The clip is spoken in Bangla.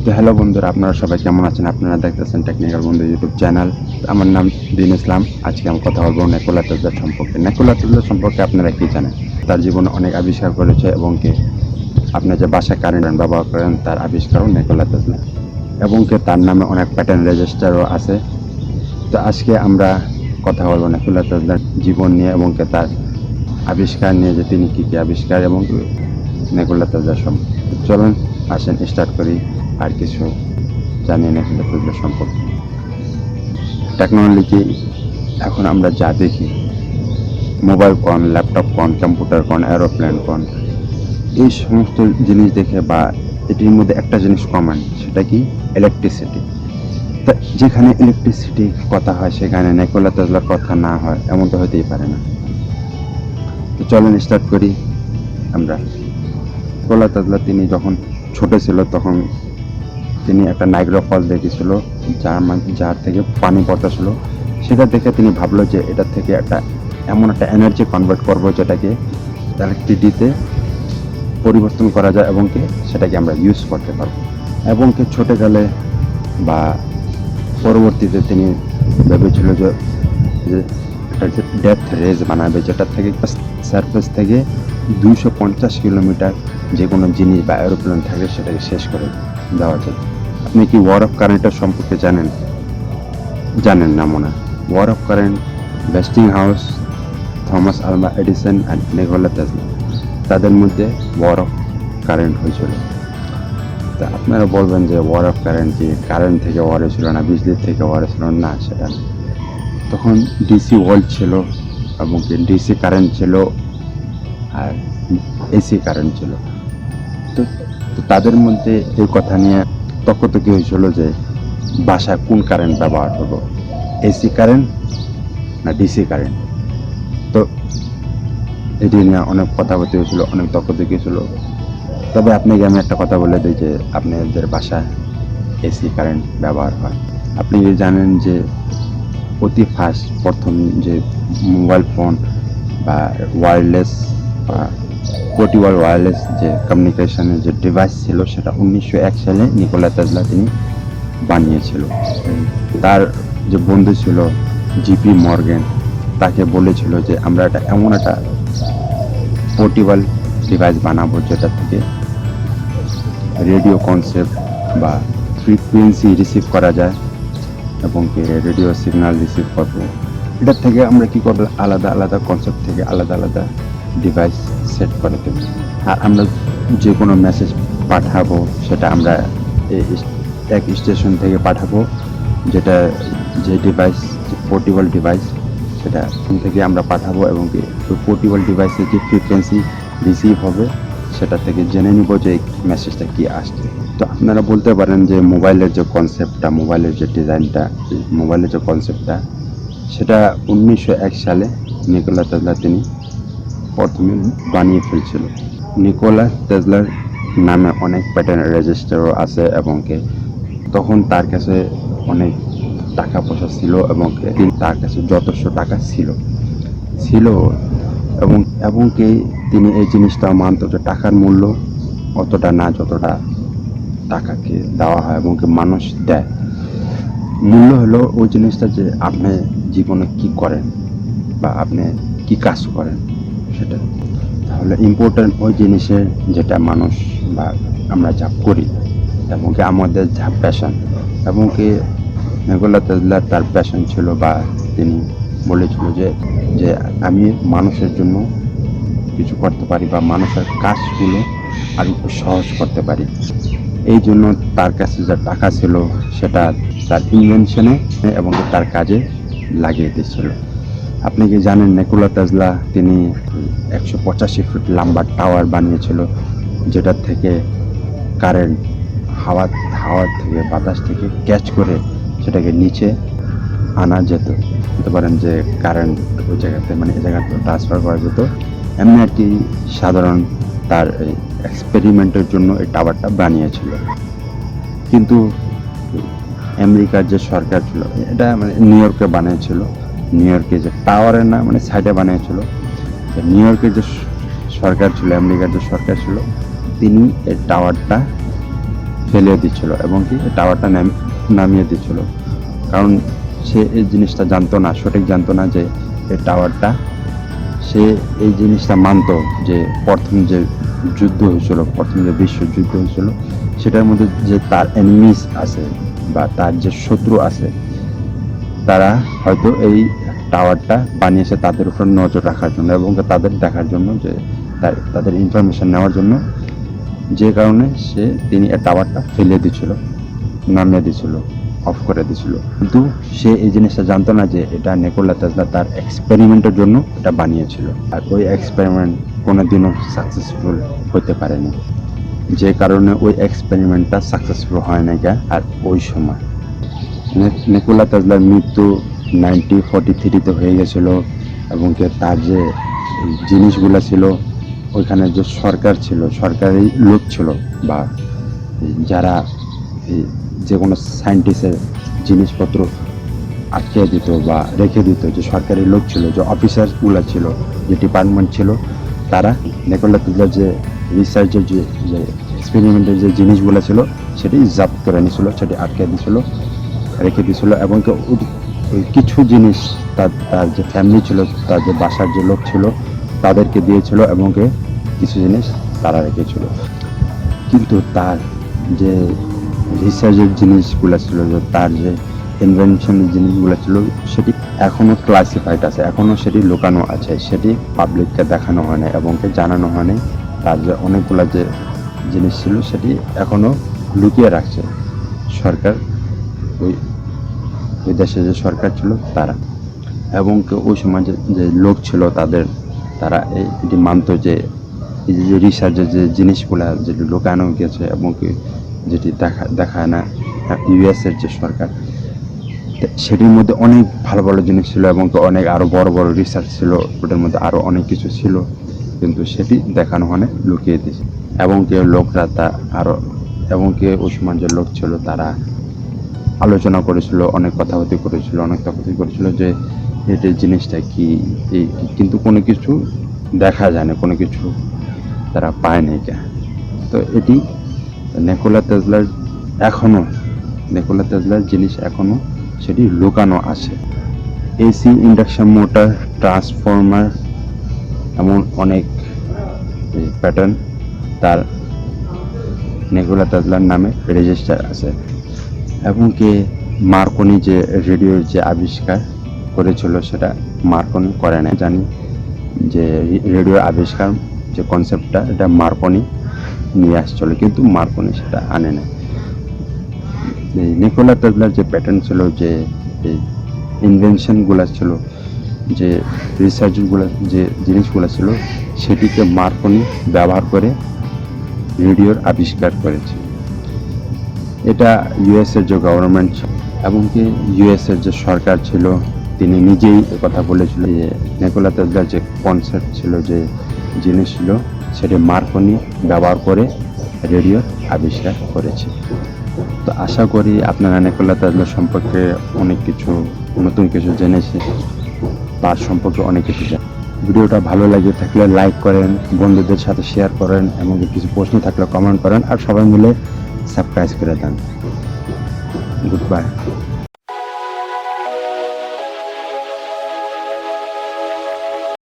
তো হ্যালো বন্ধুরা, আপনারা সবাই কেমন আছেন? আপনারা দেখতেছেন টেকনিক্যাল বন্ধু ইউটিউব চ্যানেল। আমার নাম দিন ইসলাম। আজকে আমি কথা বলবো নিকোলা টেসলা সম্পর্কে। নিকোলা টেসলা সম্পর্কে আপনারা কি জানেন? তার জীবনে অনেক আবিষ্কার করেছে এবং কি আপনি যে বাসায় কারেন্ট ব্যবহার করেন তার আবিষ্কারও নিকোলা টেসলা, এবং কি তার নামে অনেক প্যাটেন্ট রেজিস্টারও আছে। তো আজকে আমরা কথা বলবো নিকোলা টেসলার জীবন নিয়ে এবং কি তার আবিষ্কার নিয়ে, যে তিনি কী কী আবিষ্কার এবং নিকোলা টেসলা সম্পর্কে। চলুন আসেন স্টার্ট করি আর কিছু জানিয়ে নিকোলা টেসলা সম্পর্কে। টেকনোলজি এখন আমরা যা দেখি, মোবাইল কোন, ল্যাপটপ কোন, কম্পিউটার কোন, এরোপ্লেন কোন, এই সমস্ত জিনিস দেখে বা এটির মধ্যে একটা জিনিস কমন, সেটা কি? ইলেকট্রিসিটি। তা যেখানে ইলেকট্রিসিটি কথা হয় সেখানে নিকোলা টেসলার কথা না হয় এমন তো হতেই পারে না। তো চলেন স্টার্ট করি আমরা। নিকোলা টেসলা তিনি যখন ছোট ছিল তখন তিনি একটা নাইগ্রা ফলস দেখেছিল, যার থেকে পানি পড়তেছিল। সেটা দেখে তিনি ভাবলো যে এটা থেকে এমন একটা এনার্জি কনভার্ট করবো যেটাকে ইলেকট্রিসিটিতে পরিবর্তন করা যায় এবং কি সেটাকে আমরা ইউজ করতে পারবো। এবং কি ছোটকালে বা পরবর্তীতে তিনি ভেবেছিল যে একটা যে ডেপথ রেজ বানাবে, যেটা থেকে সারফেস থেকে 250 কিলোমিটার যে কোনো জিনিস বা এরোপ্লেন থাকে সেটাকে শেষ করে দেওয়া যায়। আপনি কি ওয়ার অফ কারেন্টের সম্পর্কে জানেন? জানেন না মনে। War of current, Westinghouse, Thomas Alva Edison আর নিকোলা টেসলা, তাদের মধ্যে ওয়ার অফ কারেন্ট হয়েছিল। তা আপনারা বলবেন যে ওয়ার অফ কারেন্ট কি কারেন্ট থেকে ওয়ার হয়েছিল না বিজলির থেকে ওয়ার হয়েছিল? না, সেটা না। তখন ডিসি ওয়াল্ট ছিল এবং ডিসি কারেন্ট ছিল আর এসি কারেন্ট ছিল। তো তাদের মধ্যে এই কথা নিয়ে তর্কতর্কি হয়েছিল যে বাসায় কোন কারেন্ট ব্যবহার করবো, এসি কারেন্ট না ডিসি কারেন্ট। তো এটি নিয়ে অনেক কথাবার্তা হয়েছিল, অনেক তর্কতর্কি হয়েছিল। তবে আপনাকে আমি একটা কথা বলে দিই যে আপনাদের বাসায় এসি কারেন্ট ব্যবহার হয়। আপনি জানেন যে অতি ফার্স্ট প্রথম যে মোবাইল ফোন বা ওয়্যারলেস বা পোর্টেবল ওয়্যারলেস যে কমিউনিকেশনের যে ডিভাইস ছিল সেটা 1901 সালে নিকোলা টেসলা তিনি বানিয়েছিল। তার যে বন্ধু ছিল জিপি মর্গ্যান, তাকে বলেছিল যে আমরা এমন একটা পোর্টেবল ডিভাইস বানাবো যেটা থেকে রেডিও কনসেপ্ট বা ফ্রিকোয়েন্সি রিসিভ করা যায় এবং কি রেডিও সিগন্যাল রিসিভ করবো। এটার থেকে আমরা কি করবো, আলাদা আলাদা কনসেপ্ট থেকে আলাদা আলাদা ডিভাইস সেট করে দেব। আর আমরা যে কোনো মেসেজ পাঠাবো সেটা আমরা এক স্টেশন থেকে পাঠাবো, যেটা যে ডিভাইস পোর্টেবল ডিভাইস সেটা থেকে আমরা পাঠাবো এবং কি ওই পোর্টেবল ডিভাইসের যে ফ্রিকোয়েন্সি রিসিভ হবে সেটা থেকে জেনে নিব যে মেসেজটা কি আসছে। তো আপনারা বলতে পারেন যে মোবাইলের যে কনসেপ্টটা, মোবাইলের যে ডিজাইনটা, মোবাইলের যে কনসেপ্টটা, সেটা 1901 সালে নিকোলা টেসলা তিনি প্রথমে বানিয়ে ফেলছিল। নিকোলা টেসলার নামে অনেক প্যাটেন্ট রেজিস্টারও আছে এবং কি তখন তার কাছে অনেক টাকা পয়সা ছিল এবং তার কাছে যথেষ্ট টাকা ছিল এবং কি তিনি এই জিনিসটা মানত যে টাকার মূল্য অতটা না যতটা টাকাকে দেওয়া হয় এবং কি মানুষ দেয়। মূল্য হলো ওই জিনিসটা যে আপনি জীবনে কি করেন বা আপনি কি কাজ করেন সেটা। তাহলে ইম্পর্টেন্ট ওই জিনিসের যেটা মানুষ বা আমরা যা করি এবং কি আমাদের যা প্যাশন। এবং কি নিকোলা টেসলা তার প্যাশন ছিল বা তিনি বলেছিল যে আমি মানুষের জন্য কিছু করতে পারি বা মানুষের কাজগুলো আর একটু সহজ করতে পারি। এই জন্য তার কাছে যা টাকা ছিল সেটা তার ইনভেনশনে এবং তার কাজে লাগিয়ে দিয়েছিল। আপনি কি জানেন নিকোলা টেসলা তিনি 185 ফুট লম্বা টাওয়ার বানিয়েছিল, যেটার থেকে কারেন্ট হাওয়া থেকে বাতাস থেকে ক্যাচ করে সেটাকে নিচে আনা যেত। বলতে পারেন যে কারেন্ট ওই জায়গাতে মানে এই জায়গাতে ট্রান্সফার করা যেত। এমনি আর কি সাধারণ তার এক্সপেরিমেন্টের জন্য এই টাওয়ারটা বানিয়েছিল। কিন্তু আমেরিকার যে সরকার ছিল, এটা মানে নিউ ইয়র্কে বানিয়েছিল, নিউ ইয়র্কে যে টাওয়ারের না মানে সাইডে বানিয়েছিল। নিউ ইয়র্কের যে সরকার ছিল, আমেরিকার যে সরকার ছিল, তিনি এই টাওয়ারটা ফেলে দিচ্ছিল এবং কি টাওয়ারটা নামিয়ে দিচ্ছিল। কারণ সে এই জিনিসটা জানতো না, সঠিক জানতো না যে এই টাওয়ারটা, সে এই জিনিসটা মানতো যে প্রথম যে যুদ্ধ হয়েছিল, প্রথম যে বিশ্বযুদ্ধ হয়েছিল, সেটার মধ্যে যে তার এনিমিস আছে বা তার যে শত্রু আছে, তারা হয়তো এই টাওয়ারটা বানিয়েছে তাদের উপর নজর রাখার জন্য এবং তাদের দেখার জন্য, যে তাদের ইনফরমেশন নেওয়ার জন্য, যে কারণে তিনি এই টাওয়ারটা ফেলে দিছিল, নামিয়ে দিছিল, অফ করে দিছিল। কিন্তু সে এই জিনিসটা জানতো না যে এটা নিকোলা তেসলা তার এক্সপেরিমেন্টের জন্য এটা বানিয়েছিল, আর ওই এক্সপেরিমেন্ট কোনোদিনও সাকসেসফুল হতে পারেনি, যে কারণে ওই এক্সপেরিমেন্টটা সাকসেসফুল হয় না। আর ওই সময় নিকোলা তেসলার মৃত্যু 1943-তে হয়ে গেছিল এবং তার যে জিনিসগুলো ছিল, ওইখানে যে সরকার ছিল, সরকারি লোক ছিল বা যারা যে কোনো সায়েন্টিস্টের জিনিসপত্র আটকে দিত বা রেখে দিত, যে সরকারি লোক ছিল, যে অফিসারগুলো ছিল, যে ডিপার্টমেন্ট ছিল, তারা নিকোলা তেসলার যে রিসার্চের যে এক্সপেরিমেন্টের যে জিনিসগুলো ছিল সেটি জব্দ করে নিয়েছিল, সেটি আটকে দিয়েছিল, রেখে দিয়েছিল। এবং ওই কিছু জিনিস তার যে ফ্যামিলি ছিল, তার যে বাসার যে লোক ছিল, তাদেরকে দিয়েছিল এবং কিছু জিনিস তারা রেখেছিল। কিন্তু তার যে রিসার্চের জিনিসগুলো ছিল, যে তার যে ইনভেনশনের জিনিসগুলো ছিল, সেটি এখনও ক্লাসিফাইড আছে, এখনও সেটি লুকানো আছে, সেটি পাবলিককে দেখানো হয় না এবং জানানো হয় না। তার যে অনেকগুলো যে জিনিস ছিল সেটি এখনও লুকিয়ে রাখছে সরকার, ওই দেশে যে সরকার ছিল তারা। এবং ওই সময় যে লোক ছিল তারা এটি মানতো যে এই যে রিসার্চের যে জিনিসগুলো যেটি লুকানো গেছে এবং যেটি দেখায় না ইউএসের যে সরকার, সেটির মধ্যে অনেক ভালো ভালো জিনিস ছিল এবং অনেক আরও বড় বড় রিসার্চ ছিল, ওটার মধ্যে আরও অনেক কিছু ছিল, কিন্তু সেটি দেখানো হয় না, লুকিয়ে দিয়েছে। এবং লোকরা এবং ওই সময় যে লোক ছিল তারা আলোচনা করেছিল, অনেক কথাবার্তা করেছিল যে এটার জিনিসটা কি, কিন্তু কোনো কিছু দেখা যায় না, কোনো কিছু তারা পায় না। তো এটি নিকোলা তেসলার জিনিস এখনো সেটি লুকানো আছে। এসি, ইন্ডাকশন মোটর, ট্রান্সফর্মার, এমন অনেক প্যাটার্ন তার নিকোলা তেসলার নামে রেজিস্টার আছে। এবং মার্কনি যে রেডিওর যে আবিষ্কার করেছিল, সেটা মার্কনি করে না। জানি যে রেডিওর আবিষ্কার যে কনসেপ্টটা, এটা মার্কনি নিয়ে আসছিল, কিন্তু মার্কনি সেটা আনে না। নিকোলা তেসলার যে প্যাটার্ন ছিল, যে ইনভেনশনগুলো ছিল, যে রিসার্চগুলো, যে জিনিসগুলো ছিল, সেটিকে মার্কনি ব্যবহার করে রেডিওর আবিষ্কার করেছে। এটা ইউএসের যে গভর্নমেন্ট এবং ইউএসের যে সরকার ছিল, তিনি নিজেই কথা বলেছিল যে নিকোলা তেসলার যে কনসেপ্ট ছিল, যে জিনিস ছিল, সেটি মার্কনি ব্যবহার করে রেডিওর আবিষ্কার করেছে। তো আশা করি আপনারা নিকোলা তেসলা সম্পর্কে অনেক কিছু, নতুন কিছু জেনেছে, তার সম্পর্কে অনেক কিছু জানেন। ভিডিওটা ভালো লাগে থাকলে লাইক করেন, বন্ধুদের সাথে শেয়ার করেন, এবং কিছু প্রশ্ন থাকলে কমেন্ট করেন, আর সবাই মিলে সাবস্ক্রাইব করে দেন। Good bye.